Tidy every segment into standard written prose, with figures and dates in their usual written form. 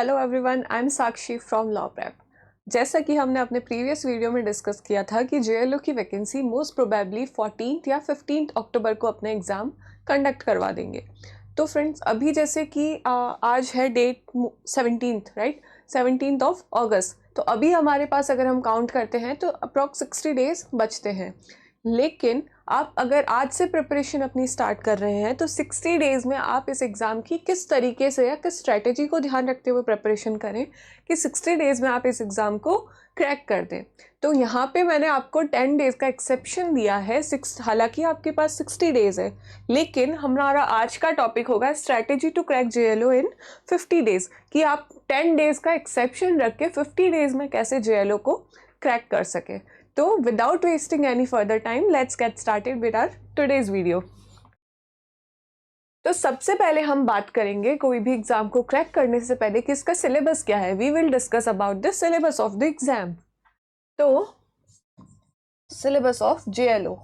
Hello everyone, I am Sakshi from law prep. जैसा कि हमने अपने प्रीवियस वीडियो में डिस्कस किया था कि जेएलओ की वैकेंसी मोस्ट प्रोबेबली 14 या 15 अक्टूबर को अपने एग्ज़ाम कंडक्ट करवा देंगे। तो फ्रेंड्स, अभी जैसे कि आज है date 17th, right, 17th of अगस्त। तो अभी हमारे पास अगर हम काउंट करते हैं तो अप्रॉक्स 60 डेज बचते हैं। लेकिन आप अगर आज से प्रिपरेशन अपनी स्टार्ट कर रहे हैं तो 60 डेज़ में आप इस एग्ज़ाम की किस तरीके से या किस स्ट्रैटेजी को ध्यान रखते हुए प्रिपरेशन करें कि 60 डेज़ में आप इस एग्ज़ाम को क्रैक कर दें। तो यहाँ पे मैंने आपको 10 डेज़ का एक्सेप्शन दिया है। हालांकि आपके पास 60 डेज़ है, लेकिन हमारा आज का टॉपिक होगा strategy to crack JLO in 50 days, कि आप 10 डेज़ का एक्सेप्शन रख के 50 डेज़ में कैसे जेएलओ को क्रैक कर सके। तो without wasting any further time, let's get started with our today's video. तो सबसे पहले हम बात करेंगे कोई भी एग्जाम को क्रैक करने से पहले कि इसका सिलेबस क्या है। We will discuss about the syllabus of the exam. तो सिलेबस ऑफ जेएलओ,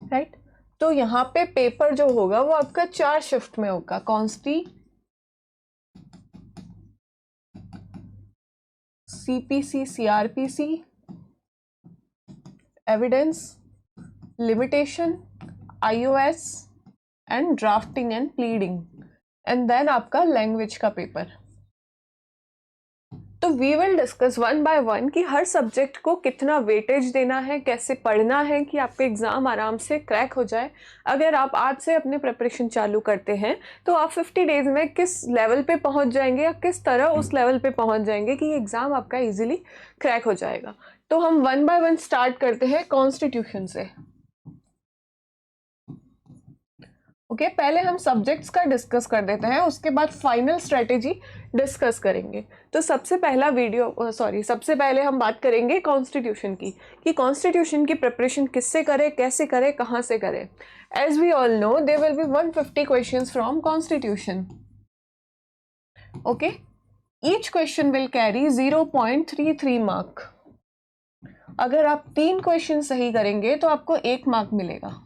राइट। तो यहाँ पे पेपर जो होगा वो आपका 4 शिफ्ट में होगा। Consti, CPC, CrPC, evidence, limitation, IOS and drafting and pleading, and then आपका लैंग्वेज का पेपर। तो we will discuss one by one कि हर सब्जेक्ट को कितना वेटेज देना है, कैसे पढ़ना है कि आपका एग्जाम आराम से क्रैक हो जाए। अगर आप आज से अपने प्रिपरेशन चालू करते हैं तो आप 50 डेज में किस लेवल पे पहुंच जाएंगे या किस तरह उस लेवल पे पहुंच जाएंगे कि एग्जाम आपका इजीली क्रैक हो जाएगा। तो हम वन बाय वन स्टार्ट करते हैं कॉन्स्टिट्यूशन से। ओके, पहले हम सब्जेक्ट्स का डिस्कस कर देते हैं, उसके बाद फाइनल स्ट्रेटेजी डिस्कस करेंगे। तो सबसे पहले हम बात करेंगे कॉन्स्टिट्यूशन की, कि कॉन्स्टिट्यूशन की प्रिपरेशन किससे करें, कैसे करें, कहाँ से करें। As we all know, there will be 150 questions from constitution. Okay, each question will carry 0.33 mark. अगर आप 3 क्वेश्चन सही करेंगे तो आपको 1 मार्क मिलेगा,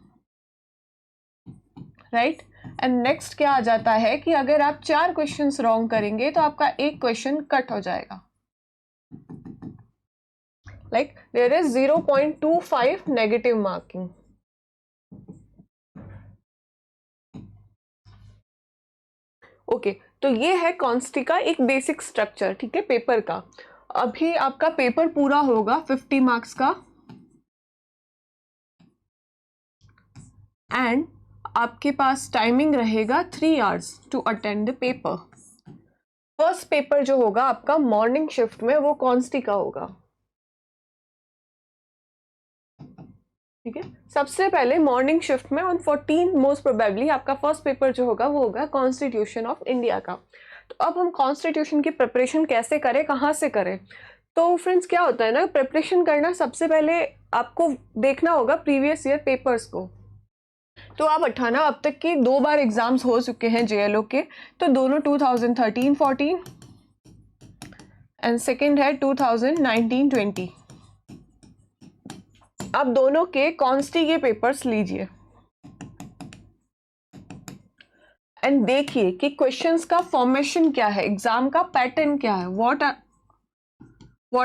राइट। एंड नेक्स्ट क्या आ जाता है कि अगर आप 4 क्वेश्चंस रॉन्ग करेंगे तो आपका 1 क्वेश्चन कट हो जाएगा। Like there is 0.25 negative marking. Okay, तो ये है कॉन्स्टी का एक बेसिक स्ट्रक्चर, ठीक है, पेपर का। अभी आपका पेपर पूरा होगा 50 मार्क्स का, एंड आपके पास टाइमिंग रहेगा 3 hours to attend the paper. First paper जो होगा आपका मॉर्निंग शिफ्ट में, वो कॉन्स्टी का होगा, ठीक है। सबसे पहले मॉर्निंग शिफ्ट में ऑन 14 मोस्ट प्रोबेबली आपका फर्स्ट पेपर जो होगा वो होगा कॉन्स्टिट्यूशन ऑफ इंडिया का। तो अब हम कॉन्स्टिट्यूशन की प्रिपरेशन कैसे करें, कहाँ से करें। तो फ्रेंड्स, क्या होता है ना, प्रिपरेशन करना सबसे पहले आपको देखना होगा प्रीवियस ईयर पेपर्स को। तो आप अठाना अब तक की 2 बार एग्जाम्स हो चुके हैं जेएलओ के, तो दोनों 2013-14 एंड सेकेंड है 2019-20। आप दोनों के कॉन्स्टी के पेपर्स लीजिए एंड देखिए कि क्वेश्चंस का फॉर्मेशन क्या है, एग्जाम का पैटर्न क्या है, what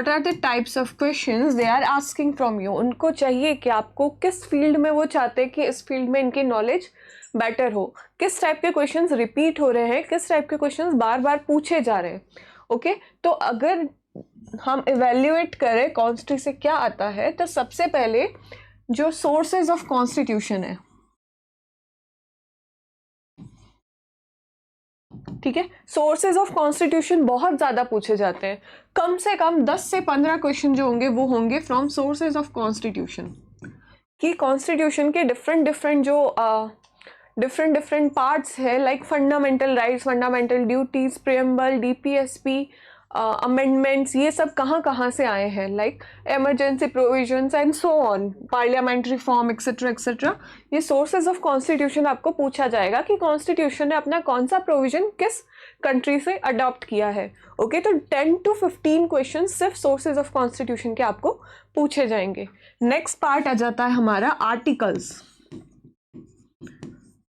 are the types of questions they are asking from you. उनको चाहिए कि आपको किस फील्ड में वो चाहते हैं कि इस फील्ड में इनकी नॉलेज बेटर हो, किस टाइप के क्वेश्चंस रिपीट हो रहे हैं, किस टाइप के क्वेश्चंस बार बार पूछे जा रहे हैं। ओके, तो अगर हम इवेल्युएट करें कॉन्स्टी से क्या आता है, तो सबसे पहले जो सोर्सेज ऑफ कॉन्स्टिट्यूशन है, ठीक है, सोर्सेज ऑफ कॉन्स्टिट्यूशन बहुत ज्यादा पूछे जाते हैं। कम से कम 10 से 15 क्वेश्चन जो होंगे वो होंगे फ्रॉम सोर्सेज ऑफ कॉन्स्टिट्यूशन, कि कॉन्स्टिट्यूशन के डिफरेंट पार्ट्स है, like fundamental rights, fundamental duties, preamble, DPSP, amendments, ये सब कहाँ कहाँ से आए हैं, like emergency provisions and so on, parliamentary form etcetera etcetera. ये सोर्सेज ऑफ कॉन्स्टिट्यूशन आपको पूछा जाएगा कि कॉन्स्टिट्यूशन ने अपना कौन सा प्रोविजन किस कंट्री से अडॉप्ट किया है। ओके, तो 10 to 15 क्वेश्चन सिर्फ सोर्सेज ऑफ कॉन्स्टिट्यूशन के आपको पूछे जाएंगे। नेक्स्ट पार्ट आ जाता है हमारा आर्टिकल्स।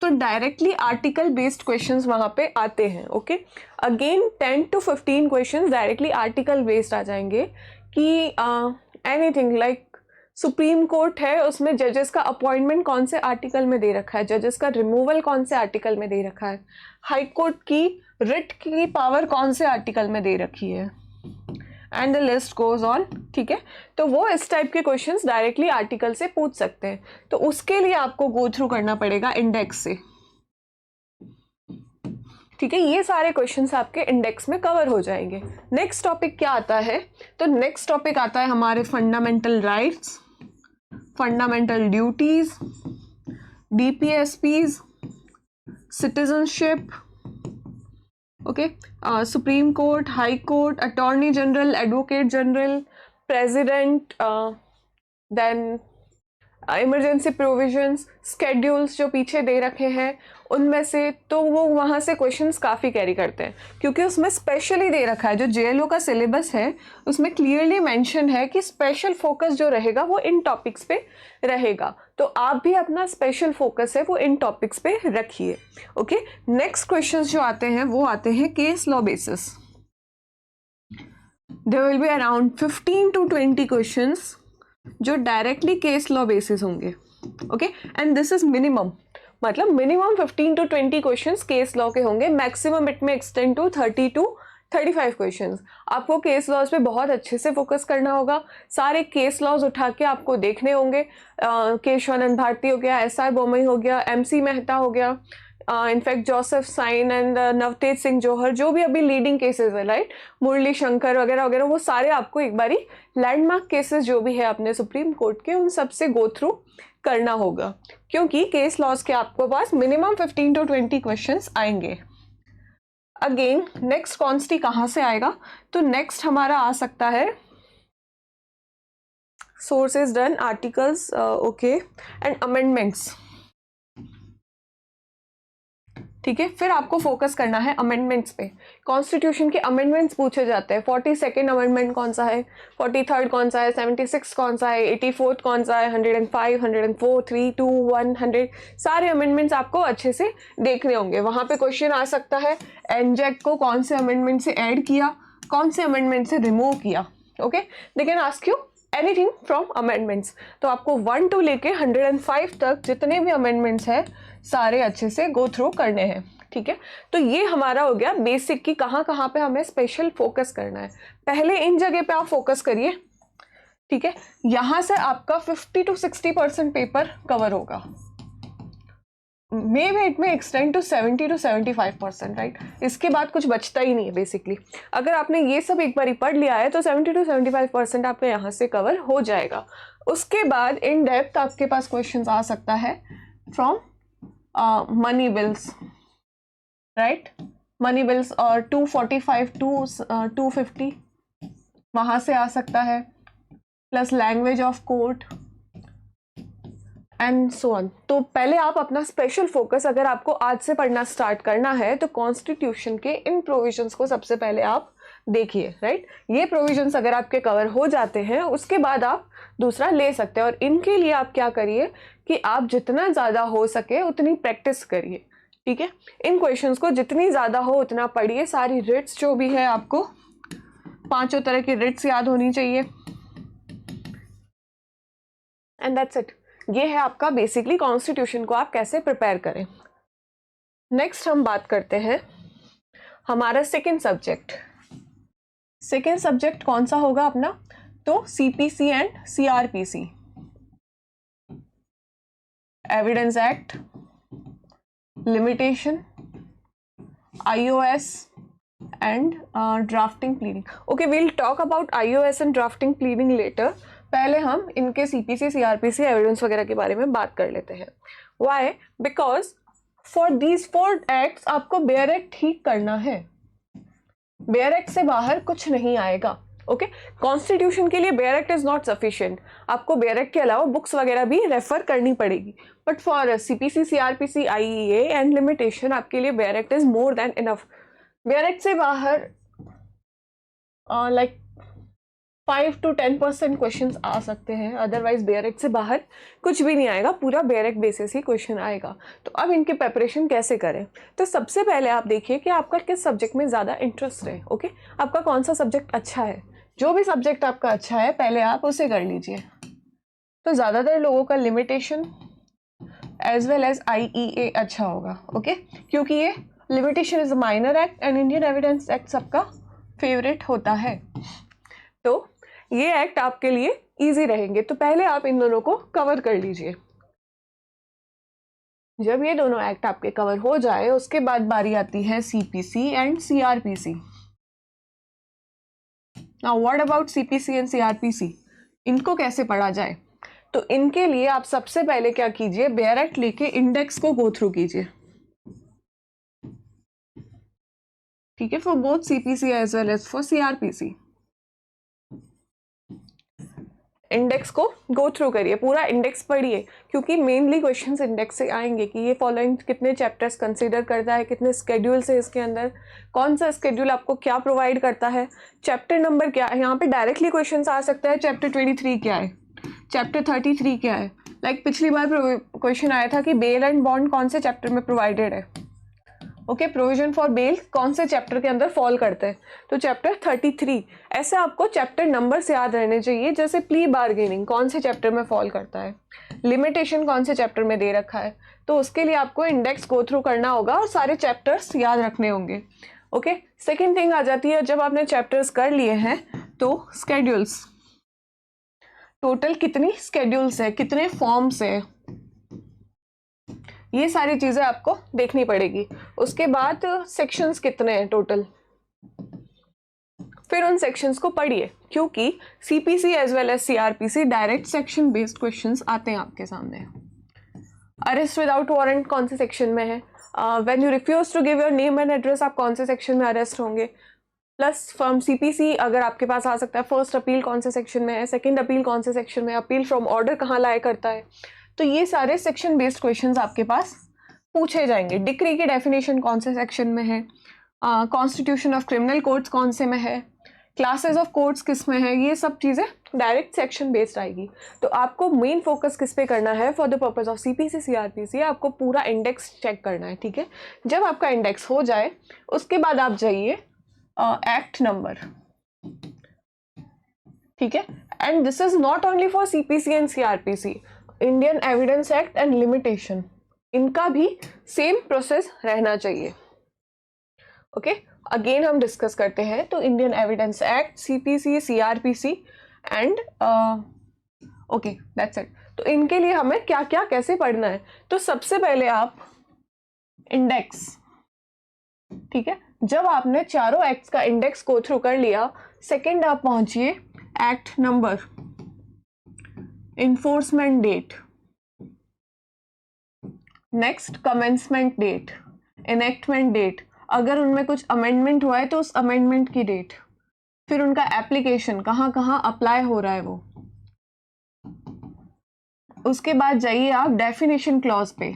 तो डायरेक्टली आर्टिकल बेस्ड क्वेश्चंस वहाँ पे आते हैं। Okay, again 10 to 15 questions directly article based आ जाएंगे कि एनीथिंग लाइक सुप्रीम कोर्ट है, उसमें जजेस का अपॉइंटमेंट कौन से आर्टिकल में दे रखा है, जजेस का रिमूवल कौन से आर्टिकल में दे रखा है, हाई कोर्ट की रिट की पावर कौन से आर्टिकल में दे रखी है, and the list goes on. ठीक है, तो वो इस टाइप के क्वेश्चंस डायरेक्टली आर्टिकल से पूछ सकते हैं, तो उसके लिए आपको गो थ्रू करना पड़ेगा इंडेक्स से। ठीक है, ये सारे क्वेश्चंस आपके इंडेक्स में कवर हो जाएंगे। नेक्स्ट टॉपिक क्या आता है, तो नेक्स्ट टॉपिक आता है हमारे fundamental rights, fundamental duties, DPSPs, citizenship, okay, supreme court, high court, attorney general, advocate general, president, then emergency provisions, schedules जो पीछे दे रखे हैं उनमें से, तो वो वहाँ से क्वेश्चंस काफ़ी कैरी करते हैं, क्योंकि उसमें स्पेशली दे रखा है, जो जेएलओ का सिलेबस है उसमें क्लियरली मेंशन है कि स्पेशल फोकस जो रहेगा वो इन टॉपिक्स पे रहेगा, तो आप भी अपना स्पेशल फोकस है वो इन टॉपिक्स पे रखिए। ओके, नेक्स्ट क्वेश्चंस जो आते हैं वो आते हैं case law basis. There will be around 15 to 20 questions जो डायरेक्टली केस लॉ बेसिस होंगे। Okay, and this is minimum, मतलब minimum 15 to 20 questions case law के होंगे, मैक्सिमम इट में एक्सटेंड टू 30 to 35 क्वेश्चंस। आपको केस लॉज पे बहुत अच्छे से फोकस करना होगा, सारे केस लॉज उठा के आपको देखने होंगे, केशवानंद भारती हो गया, एस आर बोमई हो गया, MC मेहता हो गया, इनफैक्ट जोसेफ साइन एंड नवतेज सिंह जौहर, जो भी अभी लीडिंग केसेस है, राइट, मुरली शंकर वगैरह वगैरह, वो सारे आपको एक बारी लैंडमार्क केसेस जो भी है अपने सुप्रीम कोर्ट के, उन सब से गो थ्रू करना होगा, क्योंकि केस लॉज के आपको पास मिनिमम 15 to 20 क्वेश्चंस आएंगे। अगेन नेक्स्ट कॉन्स्टी कहाँ से आएगा, तो नेक्स्ट हमारा आ सकता है sources done, articles, okay, and amendments. ठीक है, फिर आपको फोकस करना है अमेंडमेंट्स पे। कॉन्स्टिट्यूशन के अमेंडमेंट्स पूछे जाते हैं, 42nd अमेंडमेंट कौन सा है, 43rd कौन सा है, 76 कौन सा है, 84th कौन सा है, 105, 104, 3, 2, 100, सारे अमेंडमेंट्स आपको अच्छे से देखने होंगे। वहाँ पे क्वेश्चन आ सकता है एनजेक को कौन से अमेंडमेंट से ऐड किया, कौन से अमेंडमेंट से रिमूव किया। Okay, they can ask you anything from amendments, तो आपको 1 to लेके 105 तक जितने भी अमेंडमेंट्स हैं सारे अच्छे से गो थ्रू करने हैं। ठीक है, तो ये हमारा हो गया बेसिक की कहाँ कहाँ पे हमें स्पेशल फोकस करना है। पहले इन जगह पे आप फोकस करिए। ठीक है, यहाँ से आपका 50 to 60% पेपर कवर होगा, मे बी इट में एक्सटेंड टू 70 to 75%, राइट, इसके बाद कुछ बचता ही नहीं है बेसिकली। अगर आपने ये सब एक बार पढ़ लिया है तो 70 to 75% आपका यहाँ से कवर हो जाएगा। उसके बाद इन डेप्थ आपके पास क्वेश्चंस आ सकता है from money bills, right, money bills और 245 to 250 वहाँ से आ सकता है, plus language of court and so on. तो पहले आप अपना स्पेशल फोकस, अगर आपको आज से पढ़ना स्टार्ट करना है तो कॉन्स्टिट्यूशन के इन प्रोविजंस को सबसे पहले आप देखिए, राइट। ये प्रोविजंस अगर आपके कवर हो जाते हैं उसके बाद आप दूसरा ले सकते हैं, और इनके लिए आप क्या करिए कि आप जितना ज़्यादा हो सके उतनी प्रैक्टिस करिए। ठीक है, इन क्वेश्चंस को जितनी ज़्यादा हो उतना पढ़िए। सारी रिट्स जो भी है आपको 5 तरह की रिट्स याद होनी चाहिए, एंड दैट्स इट। ये है आपका बेसिकली कॉन्स्टिट्यूशन को आप कैसे प्रिपेयर करें। नेक्स्ट हम बात करते हैं हमारा सेकेंड सब्जेक्ट। सेकेंड सब्जेक्ट कौन सा होगा अपना, तो CPC and CrPC, evidence act, limitation, IOS and drafting pleading. Okay, we'll talk about IOS and drafting pleading later. पहले हम इनके सीपीसी सीआरपीसी एविडेंस वगैरह के बारे में बात कर लेते हैं। Why? Because for these 4 acts आपको बेयर एक्ट ठीक करना है, बेयर एक्ट से बाहर कुछ नहीं आएगा। ओके, कॉन्स्टिट्यूशन के लिए bare act is not sufficient, आपको बेयर एक्ट के अलावा बुक्स वगैरह भी रेफर करनी पड़ेगी, but for CPC CrPC IEA and limitation आपके लिए bare act is more than enough. Bare act से बाहर लाइक 5 to 10% क्वेश्चन आ सकते हैं, अदरवाइज बेयरएक्ट से बाहर कुछ भी नहीं आएगा, पूरा बेयरएक्ट बेसिस ही क्वेश्चन आएगा। तो अब इनकी प्रिपरेशन कैसे करें? तो सबसे पहले आप देखिए कि आपका किस सब्जेक्ट में ज़्यादा इंटरेस्ट है। ओके, आपका कौन सा सब्जेक्ट अच्छा है, जो भी सब्जेक्ट आपका अच्छा है पहले आप उसे कर लीजिए। तो ज़्यादातर लोगों का limitation as well as IEA अच्छा होगा। ओके, क्योंकि ये limitation is a minor act and Indian evidence act सबका फेवरेट होता है, तो ये एक्ट आपके लिए इजी रहेंगे। तो पहले आप इन दोनों को कवर कर लीजिए। जब ये दोनों एक्ट आपके कवर हो जाए उसके बाद बारी आती है CPC and CRPC। Now what about CPC and CRPC, इनको कैसे पढ़ा जाए? तो इनके लिए आप सबसे पहले क्या कीजिए, बेयरएक्ट लेके इंडेक्स को गो थ्रू कीजिए। ठीक है, for both CPC as well as for CRPC index को गो थ्रू करिए, पूरा इंडेक्स पढ़िए, क्योंकि मेनली क्वेश्चंस इंडेक्स से आएंगे कि ये फॉलोइंग कितने चैप्टर्स कंसीडर करता है, कितने स्केड्यूल्स है इसके अंदर, कौन सा स्केड्यूल आपको क्या प्रोवाइड करता है, चैप्टर नंबर क्या है। यहाँ पे डायरेक्टली क्वेश्चंस आ सकता है चैप्टर 23 क्या है, चैप्टर 33 क्या है। लाइक पिछली बार क्वेश्चन आया था कि बेल एंड बॉन्ड कौन से चैप्टर में प्रोवाइडेड है। ओके, प्रोविजन फॉर बेल कौन से चैप्टर के अंदर फॉल करते हैं, तो चैप्टर 33। ऐसे आपको चैप्टर नंबर से याद रहने चाहिए, जैसे प्ली बार्गेनिंग कौन से चैप्टर में फॉल करता है, लिमिटेशन कौन से चैप्टर में दे रखा है। तो उसके लिए आपको इंडेक्स गो थ्रू करना होगा और सारे चैप्टर्स याद रखने होंगे। ओके, सेकेंड थिंग आ जाती है, जब आपने चैप्टर्स कर लिए हैं तो स्केड्यूल्स, टोटल कितनी स्केड्यूल्स है, कितने फॉर्म्स है, ये सारी चीजें आपको देखनी पड़ेगी। उसके बाद सेक्शंस कितने हैं टोटल, फिर उन सेक्शंस को पढ़िए, क्योंकि CPC as well as CRPC direct section based questions आते हैं आपके सामने। अरेस्ट विदाउट वारंट कौन से सेक्शन में है, when you refuse to give your name and address आप कौन से सेक्शन में अरेस्ट होंगे, प्लस फ्रॉम CPC अगर आपके पास आ सकता है फर्स्ट अपील कौन से सेक्शन में है, सेकंड अपील कौन से सेक्शन में, अपील फ्रॉम ऑर्डर कहाँ लाया करता है। तो ये सारे सेक्शन बेस्ड क्वेश्चंस आपके पास पूछे जाएंगे। डिक्री की डेफिनेशन कौन से सेक्शन में है, कॉन्स्टिट्यूशन ऑफ क्रिमिनल कोर्ट्स कौन से में है, क्लासेस ऑफ कोर्ट्स किस में है, ये सब चीज़ें डायरेक्ट सेक्शन बेस्ड आएगी। तो आपको मेन फोकस किस पे करना है, for the purpose of CPC CRPC आपको पूरा इंडेक्स चेक करना है। ठीक है, जब आपका इंडेक्स हो जाए उसके बाद आप जाइए एक्ट नंबर। ठीक है, and this is not only for CPC and CRPC, Indian evidence act and limitation, इनका भी सेम प्रोसेस रहना चाहिए। ओके, अगेन हम डिस्कस करते हैं। तो Indian evidence act, CPC CRPC and okay that's it. तो इनके लिए हमें क्या क्या कैसे पढ़ना है, तो सबसे पहले आप इंडेक्स, ठीक है, जब आपने चारों एक्ट्स का इंडेक्स गो थ्रू कर लिया, सेकंड आप पहुंचिए act number, enforcement date, next commencement date, enactment date, अगर उनमें कुछ अमेंडमेंट हुआ है तो उस अमेंडमेंट की डेट, फिर उनका एप्लीकेशन कहाँ कहाँ अप्लाई हो रहा है वो। उसके बाद जाइए आप डेफिनेशन क्लॉज पे,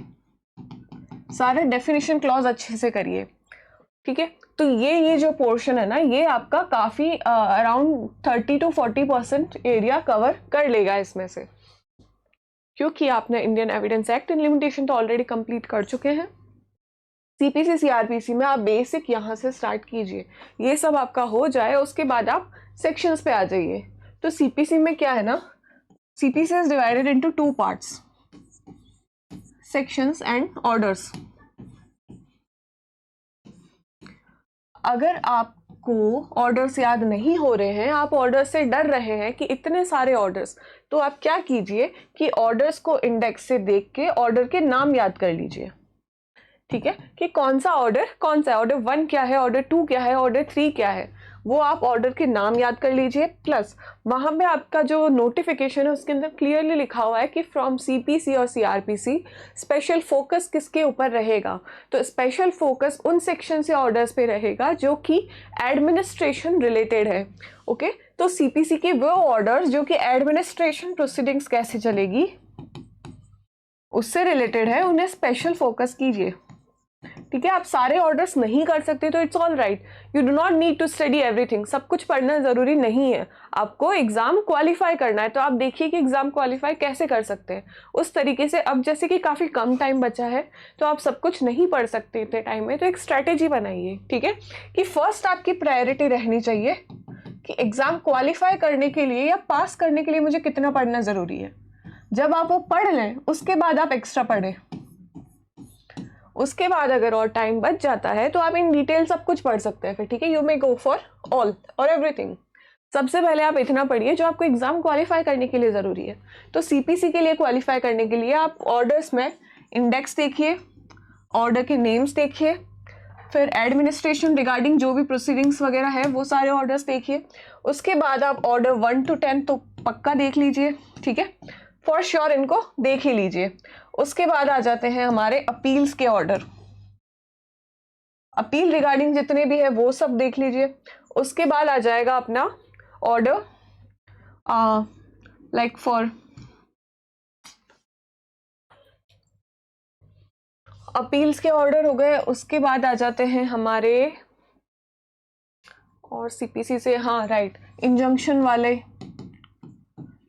सारे डेफिनेशन क्लॉज अच्छे से करिए। ठीक है, तो ये जो पोर्शन है ना, ये आपका काफी अराउंड 30 to 40% एरिया कवर कर लेगा इसमें से, क्योंकि आपने Indian evidence act and limitation तो ऑलरेडी कंप्लीट कर चुके हैं। CPC CRPC में आप बेसिक यहाँ से स्टार्ट कीजिए, ये सब आपका हो जाए उसके बाद आप सेक्शंस पे आ जाइए। तो CPC में क्या है ना, CPC is divided into 2 parts, sections and orders. अगर आपको ऑर्डर्स याद नहीं हो रहे हैं, आप ऑर्डर्स से डर रहे हैं कि इतने सारे ऑर्डर्स, तो आप क्या कीजिए कि ऑर्डर्स को इंडेक्स से देख के ऑर्डर के नाम याद कर लीजिए। ठीक है, कि कौन सा ऑर्डर कौन सा है, ऑर्डर 1 क्या है, ऑर्डर 2 क्या है, ऑर्डर 3 क्या है, वो आप ऑर्डर के नाम याद कर लीजिए। प्लस वहाँ पे आपका जो नोटिफिकेशन है उसके अंदर क्लियरली लिखा हुआ है कि फ्रॉम CPC और CRPC स्पेशल फोकस किसके ऊपर रहेगा, तो स्पेशल फोकस उन सेक्शन से ऑर्डर्स पे रहेगा जो कि एडमिनिस्ट्रेशन रिलेटेड है। ओके, तो CPC के वो ऑर्डर्स जो कि एडमिनिस्ट्रेशन प्रोसीडिंग्स कैसे चलेगी उससे रिलेटेड है, उन्हें स्पेशल फोकस कीजिए। ठीक है, आप सारे ऑर्डर्स नहीं कर सकते तो it's all right, you do not need to study everything, सब कुछ पढ़ना जरूरी नहीं है, आपको एग्जाम क्वालिफाई करना है। तो आप देखिए कि एग्जाम क्वालिफाई कैसे कर सकते हैं उस तरीके से। अब जैसे कि काफ़ी कम टाइम बचा है तो आप सब कुछ नहीं पढ़ सकते इतने टाइम में, तो एक स्ट्रैटेजी बनाइए, ठीक है, कि फर्स्ट आपकी प्रायोरिटी रहनी चाहिए कि एग्जाम क्वालिफाई करने के लिए या पास करने के लिए मुझे कितना पढ़ना ज़रूरी है। जब आप वो पढ़ लें उसके बाद आप एक्स्ट्रा पढ़ें, उसके बाद अगर और टाइम बच जाता है तो आप इन डिटेल सब कुछ पढ़ सकते हैं फिर, ठीक है, you may go for all और एवरीथिंग। सबसे पहले आप इतना पढ़िए जो आपको एग्जाम क्वालिफाई करने के लिए ज़रूरी है। तो सीपीसी के लिए क्वालिफाई करने के लिए आप ऑर्डर्स में इंडेक्स देखिए, ऑर्डर के नेम्स देखिए, फिर एडमिनिस्ट्रेशन रिगार्डिंग जो भी प्रोसीडिंग्स वगैरह है वो सारे ऑर्डर्स देखिए। उसके बाद आप ऑर्डर 1 to 10 तो पक्का देख लीजिए, ठीक है, फॉर श्योर इनको देख ही लीजिए। उसके बाद आ जाते हैं हमारे अपील्स के ऑर्डर, अपील रिगार्डिंग जितने भी है वो सब देख लीजिए। उसके बाद आ जाएगा अपना ऑर्डर लाइक फॉर अपील्स के ऑर्डर हो गए। उसके बाद आ जाते हैं हमारे और सीपीसी से, हाँ राइट, इंजंक्शन वाले,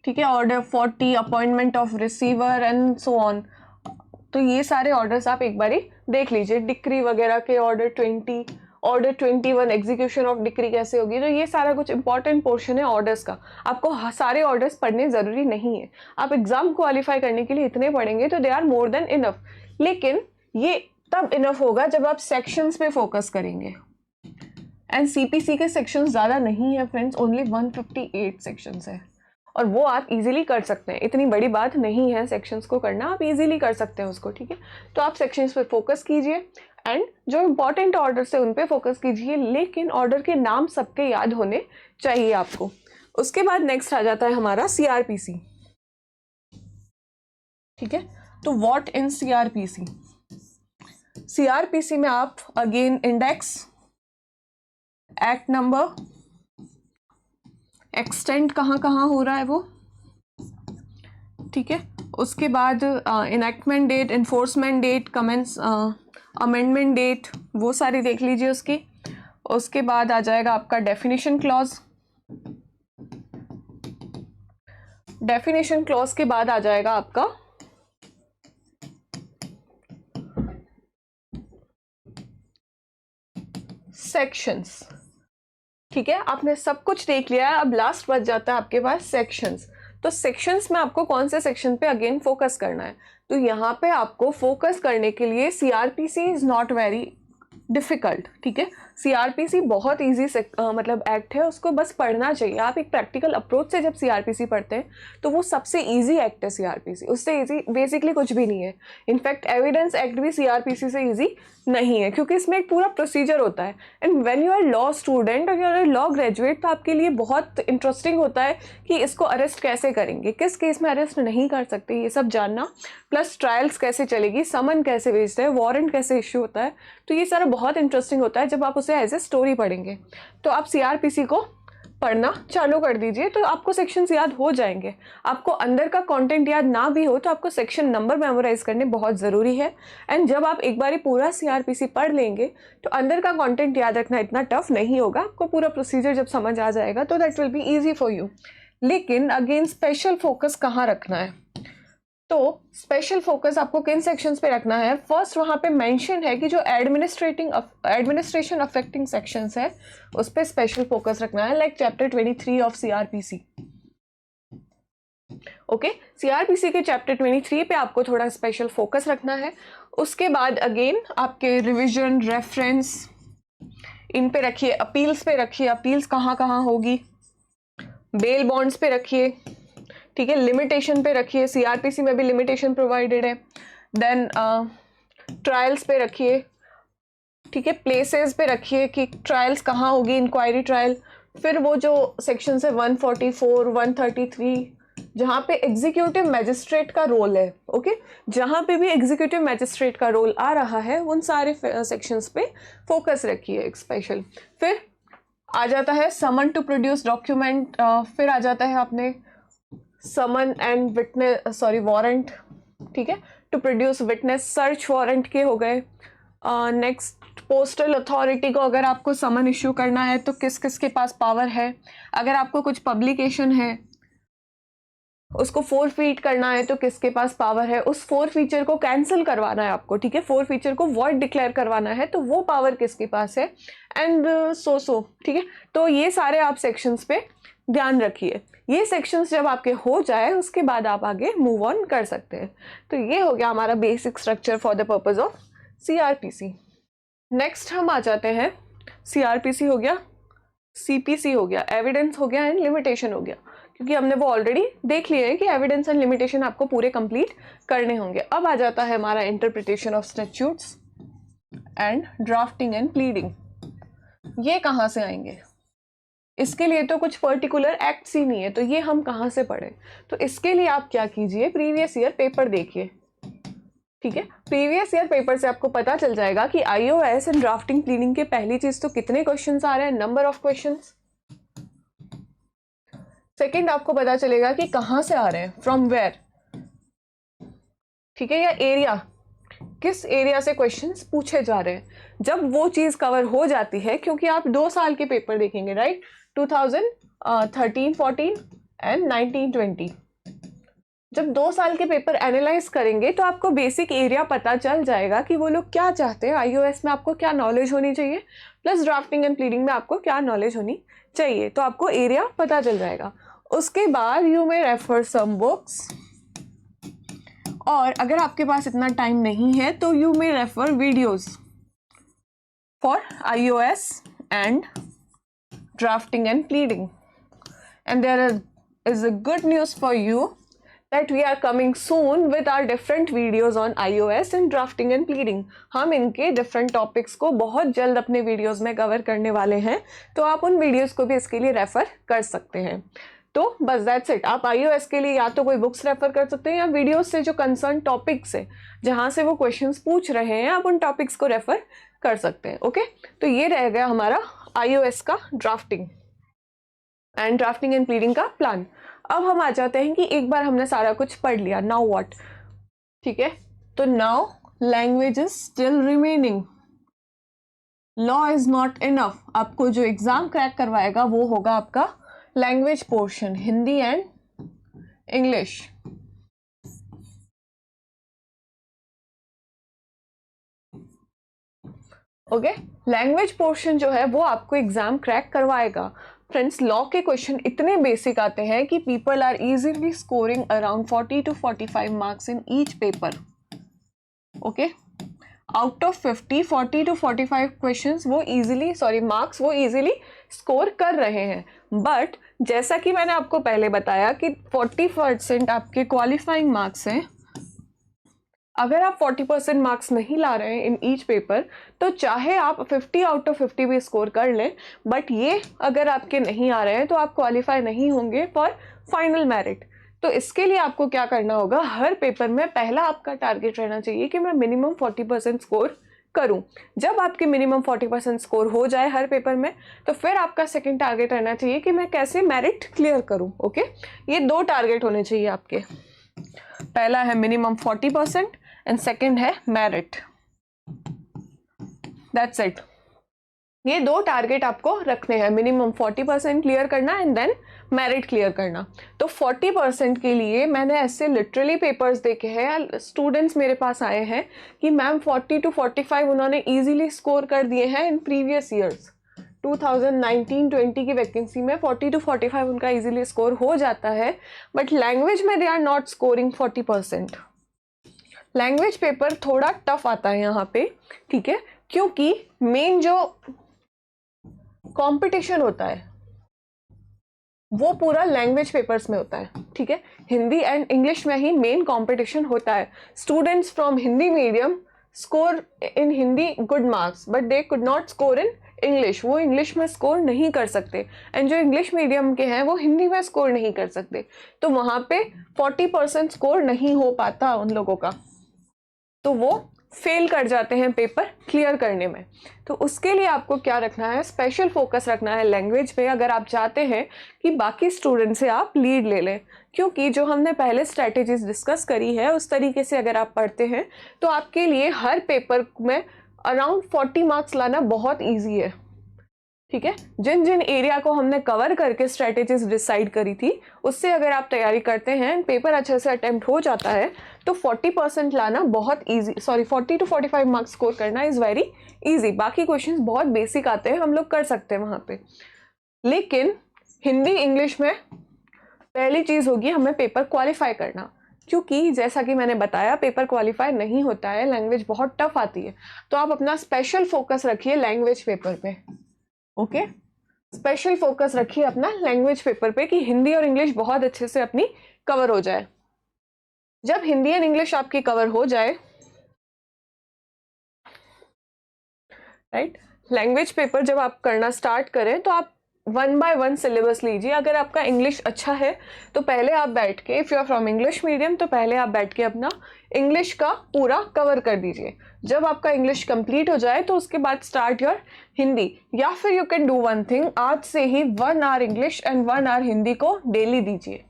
ठीक है, order 40, appointment of receiver and so on. तो ये सारे ऑर्डर्स आप एक बारी देख लीजिए। डिक्री वगैरह के order 20, order 21 execution of decree कैसे होगी। तो ये सारा कुछ इंपॉर्टेंट पोर्शन है ऑर्डर्स का। आपको सारे ऑर्डर्स पढ़ने ज़रूरी नहीं है, आप एग्जाम क्वालिफाई करने के लिए इतने पढ़ेंगे तो they are more than enough. लेकिन ये तब इनफ होगा जब आप सेक्शंस पे फोकस करेंगे, एंड सीपीसी के सेक्शंस ज़्यादा नहीं है फ्रेंड्स, ओनली 158 सेक्शंस है और वो आप इजीली कर सकते हैं। इतनी बड़ी बात नहीं है सेक्शंस को करना, आप इजीली कर सकते हैं उसको, ठीक है। तो आप सेक्शंस पे फोकस कीजिए एंड जो इंपॉर्टेंट ऑर्डर्स है उन पे फोकस कीजिए, लेकिन ऑर्डर के नाम सबके याद होने चाहिए आपको। उसके बाद नेक्स्ट आ जाता है हमारा सीआरपीसी, ठीक है। तो व्हाट इन सीआरपीसी, सीआरपीसी में आप again index, act number, extend कहाँ कहाँ हो रहा है वो, ठीक है। उसके बाद enactment date, enforcement date, commence, amendment date, वो सारी देख लीजिए उसकी। उसके बाद आ जाएगा आपका डेफिनेशन क्लॉज, डेफिनेशन क्लॉज के बाद आ जाएगा आपका सेक्शंस, ठीक है। आपने सब कुछ देख लिया है, अब लास्ट बच जाता है आपके पास सेक्शंस। तो सेक्शंस में आपको कौन से सेक्शन पे अगेन फोकस करना है, तो यहाँ पे आपको फोकस करने के लिए CrPC is not very difficult, ठीक है। सीआरपीसी बहुत इजी मतलब एक्ट है, उसको बस पढ़ना चाहिए। आप एक प्रैक्टिकल अप्रोच से जब सीआरपीसी पढ़ते हैं तो वो सबसे इजी एक्ट है सीआरपीसी, उससे इजी बेसिकली कुछ भी नहीं है। इनफैक्ट एविडेंस एक्ट भी सीआरपीसी से इजी नहीं है, क्योंकि इसमें एक पूरा प्रोसीजर होता है। And when you are law student और यू आर लॉ ग्रेजुएट तो आपके लिए बहुत इंटरेस्टिंग होता है कि इसको अरेस्ट कैसे करेंगे, किस केस में अरेस्ट नहीं कर सकते, ये सब जानना, प्लस ट्रायल्स कैसे चलेगी, समन कैसे भेजते हैं, वारंट कैसे इश्यू होता है। तो ये सारा बहुत इंटरेस्टिंग होता है जब आप उसे एज ए स्टोरी पढ़ेंगे। तो आप सीआरपीसी को पढ़ना चालू कर दीजिए तो आपको सेक्शंस याद हो जाएंगे। आपको अंदर का कंटेंट याद ना भी हो तो आपको सेक्शन नंबर मेमोराइज करने बहुत ज़रूरी है। एंड जब आप एक बारी पूरा सीआरपीसी पढ़ लेंगे तो अंदर का कंटेंट याद रखना इतना टफ नहीं होगा, आपको पूरा प्रोसीजर जब समझ आ जाएगा तो that will be easy for you. लेकिन अगेन स्पेशल फोकस कहाँ रखना है, तो स्पेशल फोकस आपको किन सेक्शंस पे रखना है। फर्स्ट वहाँ पे मेंशन है कि जो एडमिनिस्ट्रेशन अफेक्टिंग सेक्शंस है उस पे स्पेशल फोकस रखना है, like chapter 23 of CrPC. Okay, CrPC के चैप्टर 23 पे आपको थोड़ा स्पेशल फोकस रखना है। उसके बाद अगेन आपके रिविजन, रेफरेंस, इन पे रखिए, अपील्स पे रखिए, अपील्स कहाँ कहाँ होगी, बेल बॉन्ड्स पे रखिए, ठीक है, लिमिटेशन पे रखिए, सीआरपीसी में भी लिमिटेशन प्रोवाइडेड है। देन ट्रायल्स पे रखिए, ठीक है, प्लेसेस पे रखिए कि ट्रायल्स कहाँ होगी, इंक्वायरी ट्रायल। फिर वो जो सेक्शन है 144, 133 जहाँ पे एग्जीक्यूटिव मैजिस्ट्रेट का रोल है, ओके, जहाँ पे भी एग्जीक्यूटिव मैजिस्ट्रेट का रोल आ रहा है उन सारे सेक्शंस पे फोकस रखिए एक स्पेशल। फिर आ जाता है समन टू प्रोड्यूस डॉक्यूमेंट, फिर आ जाता है आपने summon and witness, sorry warrant, ठीक है, to produce witness, search warrant के हो गए। नेक्स्ट, पोस्टल अथॉरिटी को अगर आपको समन इश्यू करना है तो किस किस के पास पावर है। अगर आपको कुछ पब्लिकेशन है उसको फोरफीट करना है तो किसके पास पावर है। उस फोर फीचर को कैंसिल करवाना है आपको, ठीक है, फोर फीचर को वॉइड डिक्लेयर करवाना है तो वो पावर किसके पास है, एंड सो, ठीक है। तो ये सारे आप सेक्शंस पे ध्यान रखिए। ये सेक्शंस जब आपके हो जाए उसके बाद आप आगे मूव ऑन कर सकते हैं। तो ये हो गया हमारा basic structure for the purpose of CrPC. Next हम आ जाते हैं, सीआरपीसी हो गया, सीपीसी हो गया, एविडेंस हो गया एंड लिमिटेशन हो गया, क्योंकि हमने वो ऑलरेडी देख लिया है कि एविडेंस एंड लिमिटेशन आपको पूरे कंप्लीट करने होंगे। अब आ जाता है हमारा interpretation of statutes and drafting and pleading. ये कहाँ से आएंगे? इसके लिए तो कुछ पर्टिकुलर एक्ट्स ही नहीं है, तो ये हम कहाँ से पढ़े? तो इसके लिए आप क्या कीजिए, प्रीवियस ईयर पेपर देखिए, ठीक है। प्रीवियस ईयर पेपर से आपको पता चल जाएगा कि आईओएस एंड ड्राफ्टिंग प्लीडिंग के पहली चीज तो कितने क्वेश्चंस आ रहे हैं, नंबर ऑफ क्वेश्चंस। सेकंड, आपको पता चलेगा कि कहाँ से आ रहे हैं, फ्रॉम वेयर, ठीक है, या एरिया, किस एरिया से क्वेश्चंस पूछे जा रहे हैं। जब वो चीज कवर हो जाती है, क्योंकि आप 2 साल के पेपर देखेंगे, राइट, 2013-14 एंड 19-20, जब 2 साल के पेपर एनालाइज करेंगे तो आपको बेसिक एरिया पता चल जाएगा कि वो लोग क्या चाहते हैं। आईओएस में आपको क्या नॉलेज होनी चाहिए, प्लस ड्राफ्टिंग एंड प्लीडिंग में आपको क्या नॉलेज होनी चाहिए, तो आपको एरिया पता चल जाएगा। उसके बाद you may refer some books, और अगर आपके पास इतना टाइम नहीं है तो you may refer videos for IOS and drafting and pleading. And there is a good news for you that we are coming soon with our different videos on iOS and drafting and pleading। हम इनके different topics को बहुत जल्द अपने videos में cover करने वाले हैं, तो आप उन videos को भी इसके लिए refer कर सकते हैं। तो बस that's it। आप iOS के लिए या तो कोई बुक्स रेफर कर सकते हैं या वीडियोस से जो कंसर्न टॉपिक्स है, जहाँ से वो क्वेश्चंस पूछ रहे हैं, आप उन टॉपिक्स को रेफर कर सकते हैं। ओके, तो ये रह गया हमारा iOS का ड्राफ्टिंग एंड प्लीडिंग का प्लान। अब हम आ जाते हैं कि एक बार हमने सारा कुछ पढ़ लिया, नाउ व्हाट, ठीक है। तो now language is still remaining, law is not enough. आपको जो एग्जाम क्रैक करवाएगा वो होगा आपका language portion, Hindi and English. Okay, language portion जो है वो आपको एग्जाम क्रैक करवाएगा। फ्रेंड्स, लॉ के क्वेश्चन इतने बेसिक आते हैं कि people are easily scoring around 40 to 45 marks in each paper. Okay, out of 50, 40 to 45 questions वो इजीली, मार्क्स वो इजीली स्कोर कर रहे हैं। बट जैसा कि मैंने आपको पहले बताया कि 40% आपके क्वालिफाइंग मार्क्स हैं। अगर आप 40% मार्क्स नहीं ला रहे हैं इन ईच पेपर, तो चाहे आप 50 आउट ऑफ 50 भी स्कोर कर लें, बट ये अगर आपके नहीं आ रहे हैं तो आप क्वालिफाई नहीं होंगे फॉर फाइनल मेरिट। तो इसके लिए आपको क्या करना होगा, हर पेपर में पहला आपका टारगेट रहना चाहिए कि मैं मिनिमम 40% स्कोर करूं। जब आपके मिनिमम 40% स्कोर हो जाए हर पेपर में, तो फिर आपका सेकंड टारगेट रहना चाहिए कि मैं कैसे मेरिट क्लियर करूं। ओके, ये 2 टारगेट होने चाहिए आपके। पहला है मिनिमम 40% एंड सेकंड है मेरिट। That's it. ये 2 टारगेट आपको रखने हैं, मिनिमम 40% क्लियर करना एंड देन मेरिट क्लियर करना। तो 40% के लिए मैंने ऐसे लिटरली पेपर्स देखे हैं, स्टूडेंट्स मेरे पास आए हैं कि मैम 40 to 45 उन्होंने इजीली स्कोर कर दिए हैं इन प्रीवियस ईयर्स। 2019-20 की वैकेंसी में 40 to 45 उनका इजीली स्कोर हो जाता है, बट लैंग्वेज में they are not scoring 40%। Language paper थोड़ा टफ आता है यहाँ पे, ठीक है, क्योंकि मेन जो कंपटीशन होता है वो पूरा लैंग्वेज पेपर्स में होता है, ठीक है। हिंदी एंड इंग्लिश में ही मेन कंपटीशन होता है। Students from Hindi medium score in Hindi good marks, but they could not score in English. वो इंग्लिश में स्कोर नहीं कर सकते, एंड जो इंग्लिश मीडियम के हैं वो हिंदी में स्कोर नहीं कर सकते। तो वहाँ पे 40% स्कोर नहीं हो पाता उन लोगों का, तो वो फेल कर जाते हैं पेपर क्लियर करने में। तो उसके लिए आपको क्या रखना है, स्पेशल फोकस रखना है लैंग्वेज पे, अगर आप चाहते हैं कि बाकी स्टूडेंट से आप लीड ले लें। क्योंकि जो हमने पहले स्ट्रैटेजीज डिस्कस करी है उस तरीके से अगर आप पढ़ते हैं तो आपके लिए हर पेपर में अराउंड 40 मार्क्स लाना बहुत ईजी है, ठीक है। जिन जिन एरिया को हमने कवर करके स्ट्रेटेजीज डिसाइड करी थी उससे अगर आप तैयारी करते हैं, पेपर अच्छे से अटेम्प्ट हो जाता है तो 40% लाना बहुत इजी, 40 to 45 मार्क्स स्कोर करना इज़ वेरी इजी। बाकी क्वेश्चंस बहुत बेसिक आते हैं, हम लोग कर सकते हैं वहाँ पे। लेकिन हिंदी इंग्लिश में पहली चीज़ होगी हमें पेपर क्वालिफाई करना, क्योंकि जैसा कि मैंने बताया पेपर क्वालिफाई नहीं होता है, लैंग्वेज बहुत टफ आती है। तो आप अपना स्पेशल फोकस रखिए लैंग्वेज पेपर पे, ओके। स्पेशल फोकस रखिए अपना लैंग्वेज पेपर पे कि हिंदी और इंग्लिश बहुत अच्छे से अपनी कवर हो जाए। जब हिंदी और इंग्लिश आपकी कवर हो जाए, राइट, लैंग्वेज पेपर जब आप करना स्टार्ट करें तो आप 1 by 1 सिलेबस लीजिए। अगर आपका इंग्लिश अच्छा है तो पहले आप बैठ के, if you are from English medium, तो पहले आप बैठ के अपना इंग्लिश का पूरा कवर कर दीजिए। जब आपका इंग्लिश कंप्लीट हो जाए तो उसके बाद स्टार्ट योर हिंदी। या फिर you can do one thing, आज से ही 1 hour English and 1 hour Hindi को डेली दीजिए।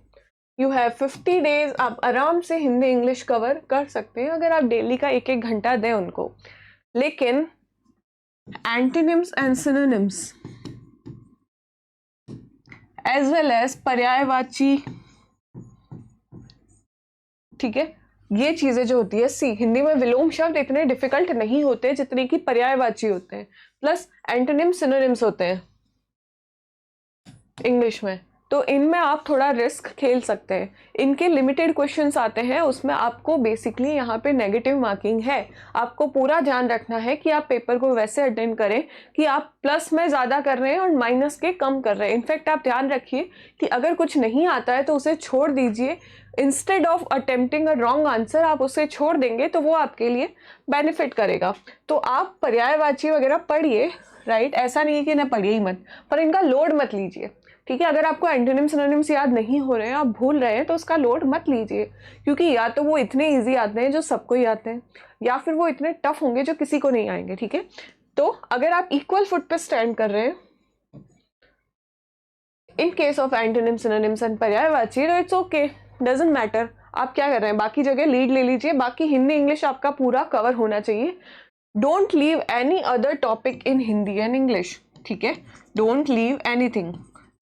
यू हैव 50 डेज, आप आराम से हिंदी इंग्लिश कवर कर सकते हैं अगर आप डेली का 1-1 घंटा दें उनको। लेकिन antonyms and synonyms as well as पर्यायवाची, ठीक है, ये चीजें जो होती है, हिंदी में विलोम शब्द इतने डिफिकल्ट नहीं होते जितने कि पर्यायवाची होते हैं, प्लस एंटोनिम सिनोनिम्स होते हैं इंग्लिश में। तो इनमें आप थोड़ा रिस्क खेल सकते हैं। इनके लिमिटेड क्वेश्चंस आते हैं, उसमें आपको बेसिकली यहाँ पे नेगेटिव मार्किंग है। आपको पूरा ध्यान रखना है कि आप पेपर को वैसे अटेंड करें कि आप प्लस में ज़्यादा कर रहे हैं और माइनस के कम कर रहे हैं। इनफैक्ट आप ध्यान रखिए कि अगर कुछ नहीं आता है तो उसे छोड़ दीजिए। Instead of attempting a wrong answer आप उसे छोड़ देंगे तो वो आपके लिए बेनिफिट करेगा। तो आप पर्यायवाची वगैरह पढ़िए, राइट, ऐसा नहीं है कि ना पढ़िए ही मत, पर इनका लोड मत लीजिए, ठीक है। अगर आपको एंटोनिम सिनोनिम्स याद नहीं हो रहे हैं, आप भूल रहे हैं, तो उसका लोड मत लीजिए, क्योंकि या तो वो इतने इजी आते हैं जो सबको ही आते हैं, या फिर वो इतने टफ होंगे जो किसी को नहीं आएंगे, ठीक है। तो अगर आप इक्वल फुट पे स्टैंड कर रहे हैं in case of antonym synonyms and पर्यायवाची, तो इट्स ओके, डजंट मैटर आप क्या कर रहे हैं। बाकी जगह लीड ले लीजिए, बाकी हिंदी इंग्लिश आपका पूरा कवर होना चाहिए। Don't leave any other topic in Hindi and English, ठीक है। डोंट लीव एनीथिंग,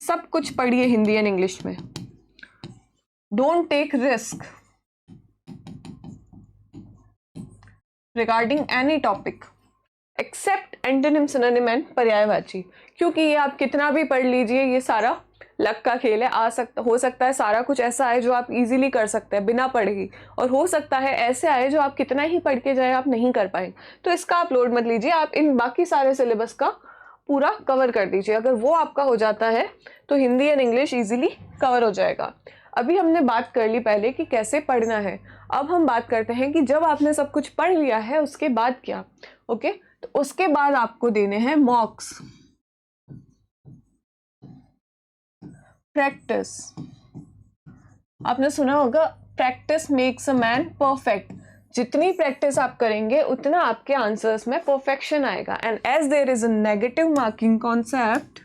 सब कुछ पढ़िए हिंदी एंड इंग्लिश में। Don't take risk regarding any topic except antonym synonym and पर्यायवाची, क्योंकि ये आप कितना भी पढ़ लीजिए, ये सारा लक का खेल है। हो सकता है सारा कुछ ऐसा आए जो आप इजीली कर सकते हैं बिना पढ़े ही, और हो सकता है ऐसे आए जो आप कितना ही पढ़ के जाए आप नहीं कर पाए। तो इसका आप लोड मत लीजिए, आप इन बाकी सारे सिलेबस का पूरा कवर कर दीजिए। अगर वो आपका हो जाता है तो Hindi and English easily cover हो जाएगा। अभी हमने बात कर ली पहले कि कैसे पढ़ना है, अब हम बात करते हैं कि जब आपने सब कुछ पढ़ लिया है उसके बाद क्या, ओके। तो उसके बाद आपको देने हैं मॉक्स, प्रैक्टिस। आपने सुना होगा practice makes a man perfect. जितनी प्रैक्टिस आप करेंगे उतना आपके आंसर्स में परफेक्शन आएगा। And as there is a negative marking concept,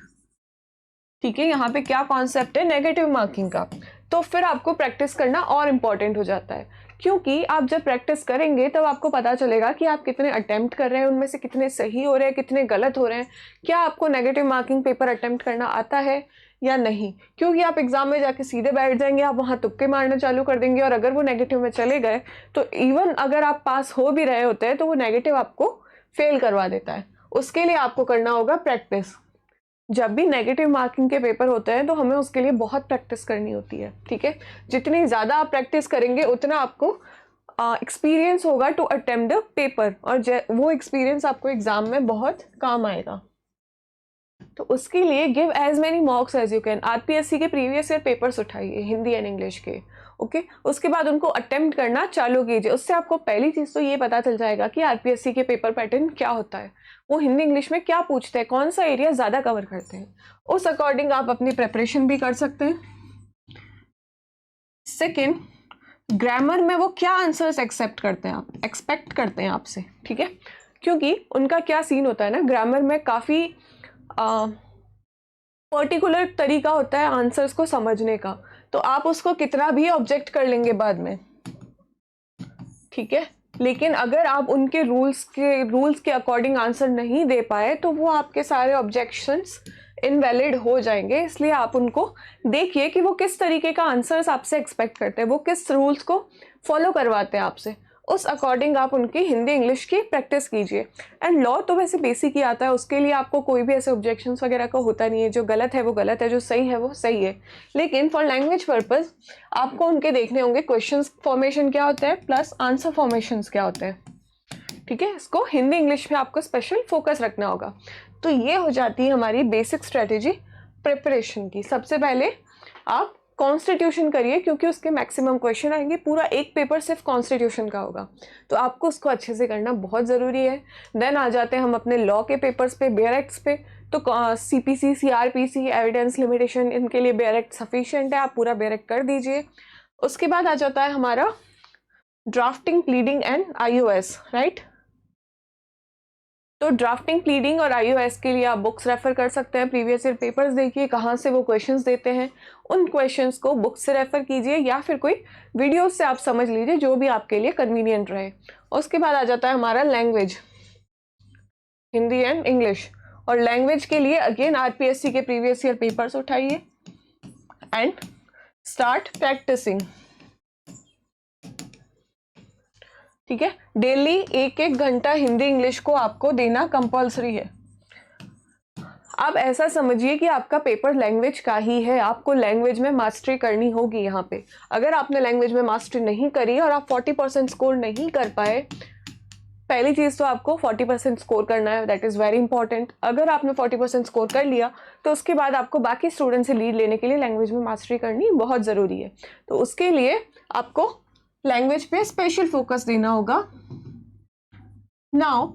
ठीक है, यहाँ पे क्या कॉन्सेप्ट है नेगेटिव मार्किंग का, तो फिर आपको प्रैक्टिस करना और इम्पॉर्टेंट हो जाता है। क्योंकि आप जब प्रैक्टिस करेंगे तब आपको पता चलेगा कि आप कितने अटेम्प्ट कर रहे हैं, उनमें से कितने सही हो रहे हैं, कितने गलत हो रहे हैं, क्या आपको नेगेटिव मार्किंग पेपर अटेम्प्ट करना आता है या नहीं। क्योंकि आप एग्जाम में जाके सीधे बैठ जाएंगे, आप वहाँ तुक्के मारना चालू कर देंगे, और अगर वो नेगेटिव में चले गए तो इवन अगर आप पास हो भी रहे होते हैं तो वो नेगेटिव आपको फेल करवा देता है। उसके लिए आपको करना होगा प्रैक्टिस। जब भी नेगेटिव मार्किंग के पेपर होते हैं तो हमें उसके लिए बहुत प्रैक्टिस करनी होती है, ठीक है। जितनी ज़्यादा आप प्रैक्टिस करेंगे उतना आपको एक्सपीरियंस होगा टू अटेम्प्ट द पेपर, और वो एक्सपीरियंस आपको एग्जाम में बहुत काम आएगा। तो उसके लिए give as many mocks as you can. RPSC के प्रीवियस ईयर पेपर्स उठाइए हिंदी एंड इंग्लिश के, ओके। उसके बाद उनको अटेम्प्ट करना चालू कीजिए। उससे आपको पहली चीज़ तो ये पता चल जाएगा कि आरपीएससी के पेपर पैटर्न क्या होता है, वो हिंदी इंग्लिश में क्या पूछते हैं, कौन सा एरिया ज़्यादा कवर करते हैं। उस अकॉर्डिंग आप अपनी प्रेपरेशन भी कर सकते हैं। सेकेंड, ग्रामर में वो क्या आंसर्स एक्सेप्ट करते हैं आपसे, ठीक है। क्योंकि उनका क्या सीन होता है ना, ग्रामर में काफ़ी पर्टिकुलर तरीका होता है आंसर्स को समझने का, तो आप उसको कितना भी ऑब्जेक्ट कर लेंगे बाद में, ठीक है। लेकिन अगर आप उनके रूल्स के अकॉर्डिंग आंसर नहीं दे पाए तो वो आपके सारे ऑब्जेक्शंस इनवैलिड हो जाएंगे। इसलिए आप उनको देखिए कि वो किस तरीके का आंसर्स आपसे एक्सपेक्ट करते हैं, वो किस रूल्स को फॉलो करवाते हैं आपसे, उस अकॉर्डिंग आप उनकी हिंदी इंग्लिश की प्रैक्टिस कीजिए। एंड लॉ तो वैसे बेसिक ही आता है, उसके लिए आपको कोई भी ऐसे ऑब्जेक्शंस वगैरह का होता नहीं है। जो गलत है वो गलत है, जो सही है वो सही है। लेकिन फॉर लैंग्वेज पर्पज आपको उनके देखने होंगे क्वेश्चंस फॉर्मेशन क्या होता है प्लस आंसर फॉर्मेशंस क्या होते हैं, ठीक है। इसको हिंदी इंग्लिश में आपको स्पेशल फोकस रखना होगा। तो ये हो जाती है हमारी बेसिक स्ट्रेटेजी प्रिपरेशन की। सबसे पहले आप कॉन्स्टिट्यूशन करिए, क्योंकि उसके मैक्सिमम क्वेश्चन आएंगे। पूरा एक पेपर सिर्फ कॉन्स्टिट्यूशन का होगा, तो आपको उसको अच्छे से करना बहुत ज़रूरी है। देन आ जाते हैं हम अपने लॉ के पेपर्स पे, बेयर एक्ट्स पे। तो CPC, CRPC, एविडेंस लिमिटेशन, इनके लिए बेयर एक्ट सफिशिएंट है, आप पूरा बेयर एक्ट कर दीजिए। उसके बाद आ जाता है हमारा drafting, pleading and IOS, right. तो ड्राफ्टिंग, प्लीडिंग और IOS के लिए आप बुक्स रेफर कर सकते हैं। प्रीवियस ईयर पेपर्स देखिए कहाँ से वो क्वेश्चंस देते हैं, उन क्वेश्चंस को बुक से रेफर कीजिए या फिर कोई वीडियो से आप समझ लीजिए, जो भी आपके लिए कन्वीनियंट रहे। उसके बाद आ जाता है हमारा लैंग्वेज, हिंदी एंड इंग्लिश। और लैंग्वेज के लिए अगेन RPSC के प्रीवियस ईयर पेपर्स उठाइए एंड स्टार्ट प्रैक्टिसिंग, ठीक है। डेली 1-1 घंटा हिंदी इंग्लिश को आपको देना कंपलसरी है। आप ऐसा समझिए कि आपका पेपर लैंग्वेज का ही है, आपको लैंग्वेज में मास्टरी करनी होगी। यहाँ पे अगर आपने लैंग्वेज में मास्टरी नहीं करी और आप 40% स्कोर नहीं कर पाए, पहली चीज़ तो आपको 40% स्कोर करना है, दैट इज़ वेरी इंपॉर्टेंट। अगर आपने 40% स्कोर कर लिया तो उसके बाद आपको बाकी स्टूडेंट से लीड लेने के लिए लैंग्वेज में मास्टरी करनी बहुत ज़रूरी है। तो उसके लिए आपको लैंग्वेज पे स्पेशल फोकस देना होगा। नाउ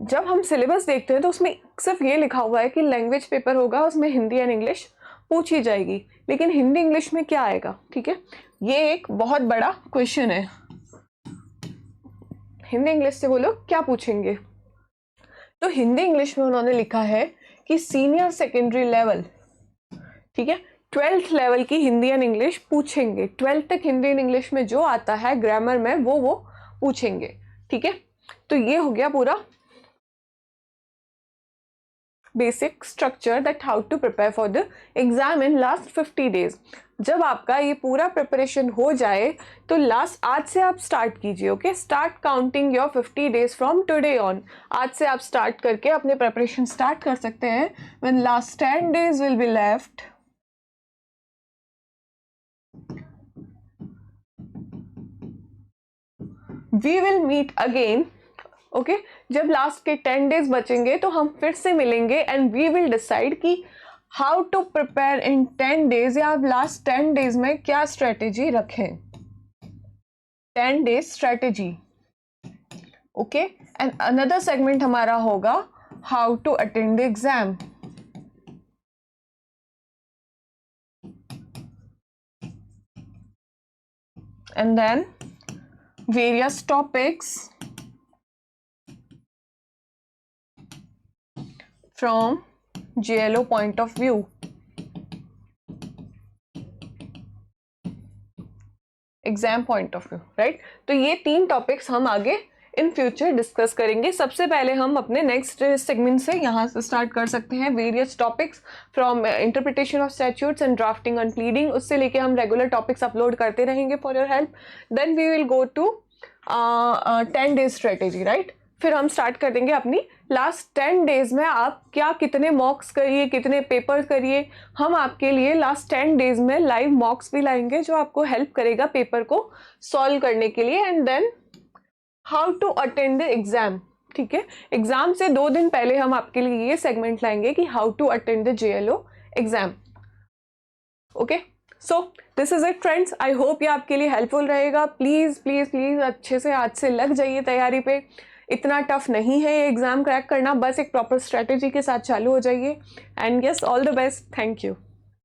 जब हम सिलेबस देखते हैं तो उसमें सिर्फ ये लिखा हुआ है कि लैंग्वेज पेपर होगा, उसमें हिंदी एंड इंग्लिश पूछी जाएगी, लेकिन हिंदी इंग्लिश में क्या आएगा, ठीक है। ये एक बहुत बड़ा क्वेश्चन है। हिंदी इंग्लिश से वो लोग क्या पूछेंगे? तो हिंदी इंग्लिश में उन्होंने लिखा है कि सीनियर सेकेंडरी लेवल, ठीक है, 12th लेवल की हिंदी एंड इंग्लिश पूछेंगे। 12th तक हिंदी एंड इंग्लिश में जो आता है ग्रामर में वो पूछेंगे, ठीक है। तो ये हो गया पूरा basic structure that how to prepare for the exam in last 50 days. जब आपका ये पूरा प्रिपरेशन हो जाए तो आज से आप स्टार्ट कीजिए, okay. Start counting your 50 days from today on. आज से आप स्टार्ट करके अपने प्रिपरेशन स्टार्ट कर सकते हैं। When last 10 days will be left, we will meet again, okay. जब लास्ट के 10 डेज बचेंगे तो हम फिर से मिलेंगे एंड वी विल डिसाइड कि how to prepare in 10 days, या आप लास्ट 10 डेज में क्या स्ट्रेटेजी रखें। 10 days strategy, okay. And another segment हमारा होगा how to attend the exam. And then various topics from JLO point of view, exam point of view, right. तो ये 3 topics हम आगे इन फ्यूचर डिस्कस करेंगे। सबसे पहले हम अपने नेक्स्ट सेगमेंट से यहाँ से स्टार्ट कर सकते हैं, various topics from interpretation of statutes and drafting and pleading. उससे लेके हम रेगुलर टॉपिक्स अपलोड करते रहेंगे for your help. Then we will go to 10 days strategy, right. फिर हम स्टार्ट कर देंगे अपनी लास्ट 10 डेज में आप क्या कितने मॉक्स करिए, कितने पेपर करिए। हम आपके लिए लास्ट 10 डेज में लाइव मॉक्स भी लाएंगे जो आपको हेल्प करेगा पेपर को सॉल्व करने के लिए। And then how to attend the exam, ठीक है। एग्जाम से 2 दिन पहले हम आपके लिए ये सेगमेंट लाएंगे कि how to attend the JLO exam, okay. So this is it friends, I hope ये आपके लिए हेल्पफुल रहेगा। प्लीज़ प्लीज़ प्लीज़ अच्छे से आज से लग जाइए तैयारी पे। इतना टफ नहीं है ये एग्ज़ाम क्रैक करना, बस एक प्रॉपर स्ट्रेटेजी के साथ चालू हो जाइए। And yes, all the best, thank you.